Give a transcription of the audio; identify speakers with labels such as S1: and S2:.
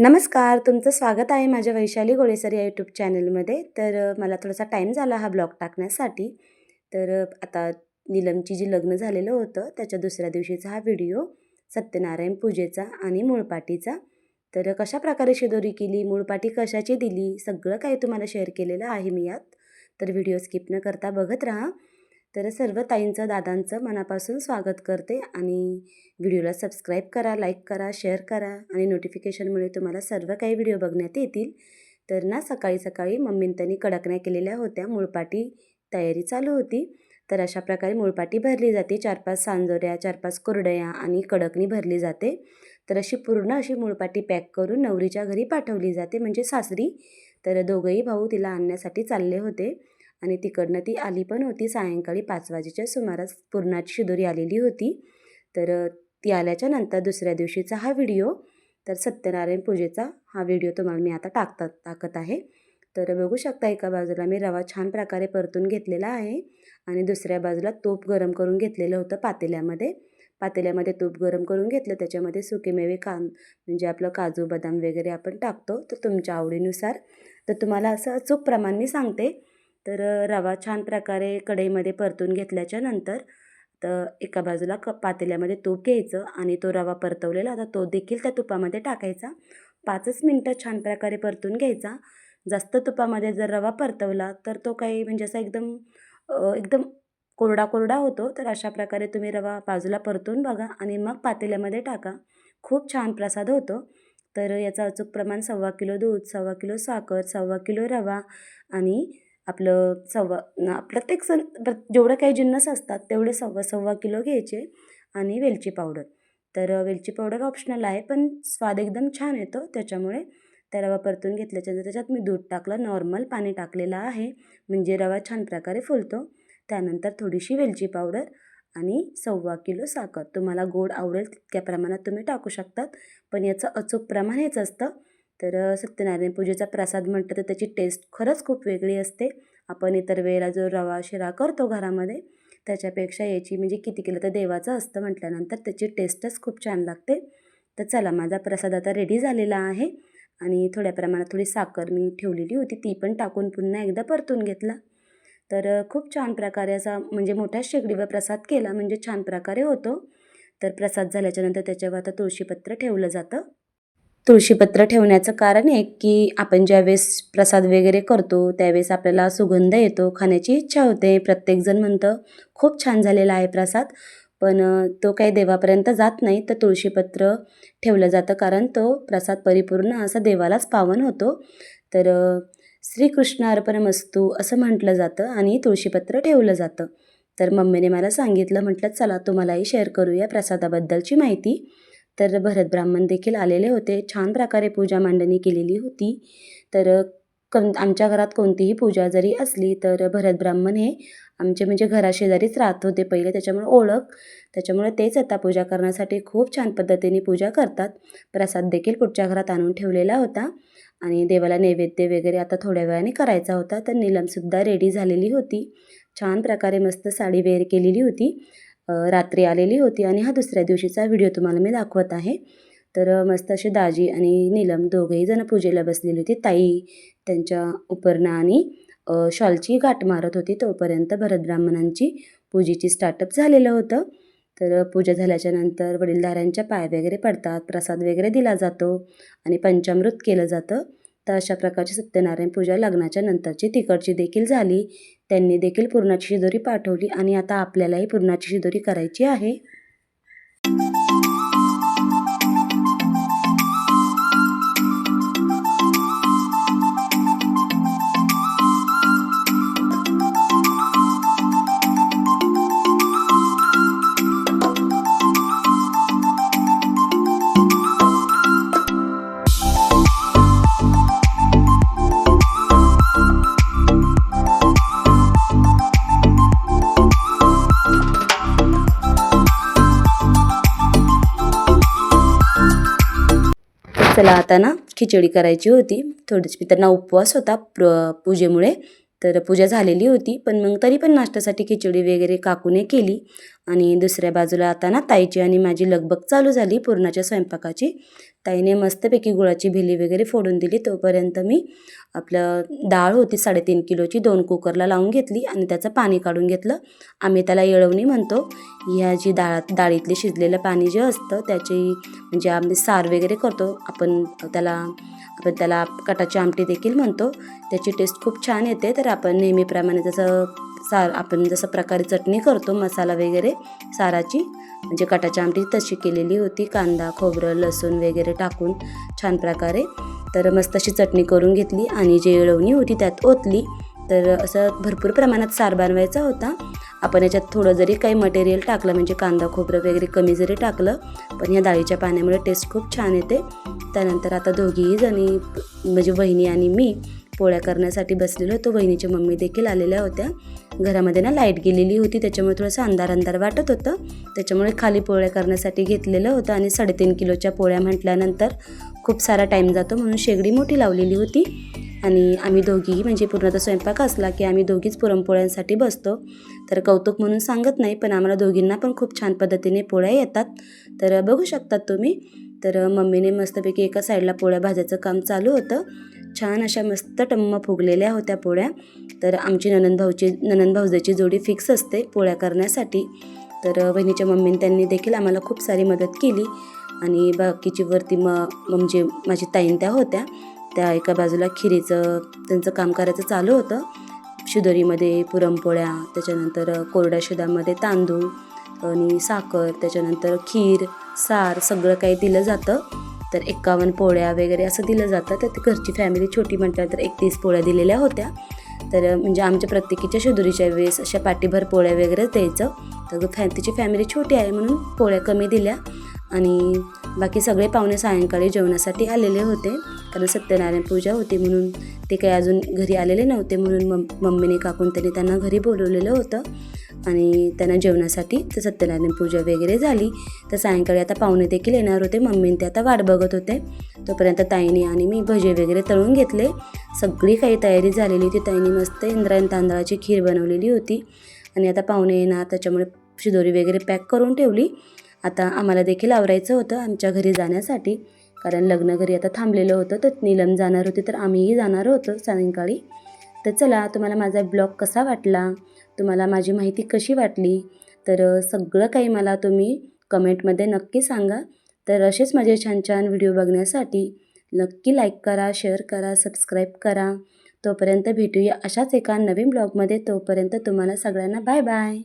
S1: नमस्कार, तुमचं स्वागत आहे माझ्या वैशाली गोळेसर या यूट्यूब चॅनलमध्ये. मला थोडासा टाईम झाला हा ब्लॉग टाकण्यासाठी. आता नीलमची जी लग्न झालेलं होतं त्याच्या दुसऱ्या दिवशीचा हा व्हिडिओ सत्यनारायण पूजेचा आणि मूळपाटीचा. कशाप्रकारे शिदोरी केली, मूळपाटी कशाची दिली, सगळं काही तुम्हाला शेअर केलेलं आहे मी यात. व्हिडिओ स्किप न करता बघत राहा. सर्व ताईंचं, दादांचं मनापासून स्वागत करते आणि व्हिडिओला सबस्क्राईब करा, लाईक करा, शेअर करा आणि नोटिफिकेशनमुळे तुम्हाला सर्व काही व्हिडिओ बघण्यात येतील. सकाळी सकाळी मम्मीने त्यांनी कडकण्या केलेल्या होत्या, मूळपाटी तयारी चालू होती. अशा प्रकारे मूळपाटी भरली जाते. 4-5 सांजोऱ्या, 4-5 कुरडया आणि कडकणी भरली जाते. अशी पूर्ण अशी मूळपाटी पॅक करून नवरीच्या घरी पाठवली जाते, म्हणजे सासरी. दोघंही भाऊ तिला आणण्यासाठी चालले होते आणि तिकडनं ती आली पण होती. सायंकाळी 5 वाजेच्या सुमारास पुरणाची शिदोरी आलेली होती. ती आल्याच्या नंतर दुसऱ्या दिवशीचा हा व्हिडिओ, सत्यनारायण पूजेचा हा व्हिडिओ तुम्हाला मी आता टाकत आहे. बघू शकता, एका बाजूला मी रवा छान प्रकारे परतून घेतलेला आहे आणि दुसऱ्या बाजूला तूप गरम करून घेतलेलं होतं पातेल्यामध्ये तूप गरम करून घेतलं. त्याच्यामध्ये सुकेमेवे म्हणजे आपलं काजू, बदाम वगैरे आपण टाकतो, तुमच्या आवडीनुसार. तुम्हाला असं अचूक प्रमाण मी सांगते. रवा छान प्रकारे कढईमध्ये परतून घेतल्याच्या नंतर एका बाजूला पातेल्यामध्ये तूप घ्यायचं आणि तो रवा परतवलेला आता तो देखील त्या तुपामध्ये टाकायचा. 5 मिनटं छान प्रकारे परतून घ्यायचा. जास्त तुपामध्ये जर रवा परतवला तर तो काही म्हणजे असा एकदम कोरडा होतो. अशा प्रकारे तुम्ही रवा बाजूला परतून बघा आणि मग पातेल्यामध्ये टाका. खूप छान प्रसाद होतो. याचं अचूक प्रमाण 1.25 किलो दूध, 1.25 किलो साखर, 1.25 किलो रवा आणि प्रत्येक जेवढं काही जिन्नस असतात तेवढे 1.25 किलो घ्यायचे आणि वेलची पावडर. वेलची पावडर ऑप्शनल आहे, पण स्वाद एकदम छान येतो. त्याच्यामुळे रवा परतून घेतल्याच्यानंतर त्याच्यात मी दूध टाकलं, नॉर्मल पाणी टाकलेलं आहे, म्हणजे रवा छान प्रकारे फुलतो. त्यानंतर थोडीशी वेलची पावडर आणि 1.25 किलो साखर. तुम्हाला गोड आवडेल तितक्या प्रमाणात तुम्ही टाकू शकतात, पण याचं अचूक प्रमाण हेच असतं. सत्यनारायण पूजेचा प्रसाद म्हटलं तर त्याची टेस्ट खरंच खूप वेगळी असते. आपण इतर वेळेला जो रवा शिरा करतो घरामध्ये त्याच्यापेक्षा याची म्हणजे किती केलं तर देवाचं असतं म्हटल्यानंतर त्याची टेस्टच खूप छान लागते. चला, माझा प्रसाद आता रेडी झालेला आहे आणि थोड्या प्रमाणात थोडी साखर मी ठेवलेली होती, ती पण टाकून पुन्हा एकदा परतून घेतला. खूप छान प्रकारे असा म्हणजे मोठ्या शेगडीवर प्रसाद केला म्हणजे छान प्रकारे होतो. प्रसाद झाल्याच्यानंतर त्याच्यावर आता तुळशीपत्र ठेवलं जातं. तुळशीपत्र ठेवण्याचं कारण आहे की आपण ज्यावेळेस प्रसाद वगैरे करतो त्यावेळेस आपल्याला सुगंध येतो, खाण्याची इच्छा होते. प्रत्येकजण म्हणतं खूप छान झालेला आहे प्रसाद, पण तो काही देवापर्यंत जात नाही. तुळशीपत्र ठेवलं जातं कारण तो प्रसाद परिपूर्ण असा देवालाच पावन होतो. श्रीकृष्ण अर्पणमस्तू असं म्हटलं जातं आणि तुळशीपत्र ठेवलं जातं. मम्मीने मला सांगितलं, म्हटलं चला तुम्हालाही शेअर करूया प्रसादाबद्दलची माहिती. भरत ब्राह्मण देखील आलेले होते. छान प्रकारे पूजा मांडणी केलेली होती. आमच्या घरात कोणतीही पूजा जरी असली तर भरत ब्राह्मण हे आमचे म्हणजे घराशेजारीच राहत होते पहिले, त्याच्यामुळे तेच आता पूजा करण्यासाठी खूप छान पद्धतीने पूजा करतात. प्रसाद देखील पुढच्या घरात आणून ठेवलेला होता आणि देवाला नैवेद्य वगैरे आता थोड्या वेळाने करायचा होता. नीलमसुद्धा रेडी झालेली होती. छान प्रकारे मस्त साडी वेअर केलेली होती. रात्री आलेली होती आणि हा दुसऱ्या दिवशीचा व्हिडिओ तुम्हाला मी दाखवत आहे. मस्त असे दाजी आणि नीलम दोघेही जण पूजेला बसलेली होती. ताई त्यांच्या उपरणं आणि शॉलची गाठ मारत होती. तोपर्यंत भरत ब्राह्मणांची पूजेची स्टार्टअप झालेलं होतं. पूजा झाल्याच्या नंतर वडीलधाऱ्यांच्या पाय वगैरे पडतात, प्रसाद वगैरे दिला जातो आणि पंचामृत केलं जातं. अशा प्रकारची सत्यनारायण पूजा लग्नाच्या नंतरची तिकडची देखील झाली. त्यांनी देखील पुरणाची शिदोरी पाठवली आणि आता आपल्यालाही पुरणाची शिदोरी करायची आहे. चला, आता खिचडी करायची होती. थोडीशी त्यांना उपवास होता पूजेमुळे, तर पूजा झालेली होती, पण मग तरी पण नाश्त्यासाठी खिचडी वगैरे काकूने केली. आणि दुसऱ्या बाजूला आता ना ताईची आणि माझी लगबग चालू झाली पुरणाच्या स्वयंपाकाची. ताईने मस्तपैकी गुळाची भेली वगैरे फोडून दिली. तोपर्यंत मी आपलं डाळ होती 3.5 किलोची 2 कुकरला लावून घेतली आणि त्याचं पाणी काढून घेतलं. आम्ही त्याला येळवणी म्हणतो. ह्या जी डाळीतले शिजलेलं पाणी जे असतं त्याची म्हणजे आम्ही सार वगैरे करतो आपण त्याला कटाची आमटी देखील म्हणतो. त्याची टेस्ट खूप छान येते. तर आपण नेहमीप्रमाणे जसं प्रकारे चटणी करतो मसाला वगैरे साराची म्हणजे कटाची आमटी तशी केलेली होती. कांदा खोबरं लसूण वगैरे टाकून छान प्रकारे तर मस्त अशी चटणी करून घेतली आणि जी येळवणी होती त्यात ओतली. तर असं भरपूर प्रमाणात सार बनवायचा होता. आपण याच्यात थोडं जरी काही मटेरियल टाकलं म्हणजे कांदा खोबरं वगैरे कमी जरी टाकलं पण ह्या डाळीच्या पाण्यामुळे टेस्ट खूप छान येते. त्यानंतर आता दोघीही जणी म्हणजे वहिनी आणि मी पोळ्या करण्यासाठी बसलेलो होतो. वहिनीच्या मम्मी देखील आलेल्या होत्या. घरामध्ये ना लाईट गेलेली होती त्याच्यामुळे थोडंसं अंधार वाटत होतं. त्याच्यामुळे खाली पोळ्या करण्यासाठी घेतलेलं होतं आणि 3.5 किलोच्या पोळ्या म्हटल्यानंतर खूप सारा टाईम जातो म्हणून शेगडी मोठी लावलेली होती. आणि आम्ही दोघीही म्हणजे पूर्णतः स्वयंपाक असला की आम्ही दोघीच पुरणपोळ्यांसाठी बसतो. तर कौतुक म्हणून सांगत नाही पण आम्हाला दोघींना पण खूप छान पद्धतीने पोळ्या येतात. तर बघू शकतात तुम्ही. तर मम्मीने मस्तपैकी एका साईडला पोळ्या भाजायचं काम चालू होतं. छान अशा मस्त टम्म फुगलेल्या होत्या पोळ्या. तर आमची नणंद भाऊजाची जोडी फिक्स असते पोळ्या करण्यासाठी. तर वहिनीच्या मम्मीने त्यांनी देखील आम्हाला खूप सारी मदत केली. आणि बाकीची वरती म्हणजे माझी ताईन त्या होत्या. त्या एका बाजूला खिरीचं त्यांचं काम करायचं चालू होतं. शिदोरीमध्ये पुरणपोळ्या, त्याच्यानंतर कोरड्या शिदामध्ये तांदूळ आणि साखर, त्याच्यानंतर खीर सार सगळं काही दिलं जातं. तर 51 पोळ्या वगैरे असं दिलं जातं. तर ती घरची फॅमिली छोटी म्हटल्यानंतर 31 पोळ्या दिलेल्या होत्या. तर म्हणजे आमच्या प्रत्येकीच्या शिदोरीच्या वेळेस अशा पाटीभर पोळ्या वगैरेच द्यायचं. तर तिची फॅमिली छोटी आहे म्हणून पोळ्या कमी दिल्या. आणि बाकी सगळे पाहुणे सायंकाळी जेवणासाठी आलेले होते. कारण सत्यनारायण पूजा होती म्हणून ते काही अजून घरी आलेले नव्हते म्हणून मम्मीने काकून त्यांना घरी बोलवलेलं होतं. आणि त्यांना जेवणासाठी तर सत्यनारायण पूजा वगैरे झाली. तर सायंकाळी आता पाहुणे देखील येणार होते. मम्मीने ते आता वाट बघत होते. तोपर्यंत ताईने आणि मी भजे वगैरे तळून घेतले. सगळी काही तयारी झालेली होती. ताईने मस्त इंद्रायणी तांदळाची खीर बनवलेली होती. आणि आता पाहुणे येणार त्याच्यामुळे शिदोरी वगैरे पॅक करून ठेवली. आता आम्हाला देखील आवरायचं होतं आमच्या घरी जाण्यासाठी. कारण लग्न घरी आता थांबलेलं होतं. तर नीलम जाणार होती तर आम्हीही जाणार होतो सायंकाळी. तर चला तुम्हाला माझा ब्लॉग कसा वाटला, तुम्हाला माझी माहिती कशी वाटली तर सगळं काही मला तुम्ही कमेंटमध्ये नक्की सांगा. तर असेच माझे छान छान व्हिडिओ बघण्यासाठी नक्की लाईक करा, शेअर करा, सबस्क्राईब करा. तोपर्यंत भेटूया अशाच एका नवीन ब्लॉगमध्ये. तोपर्यंत तुम्हाला सगळ्यांना बाय बाय.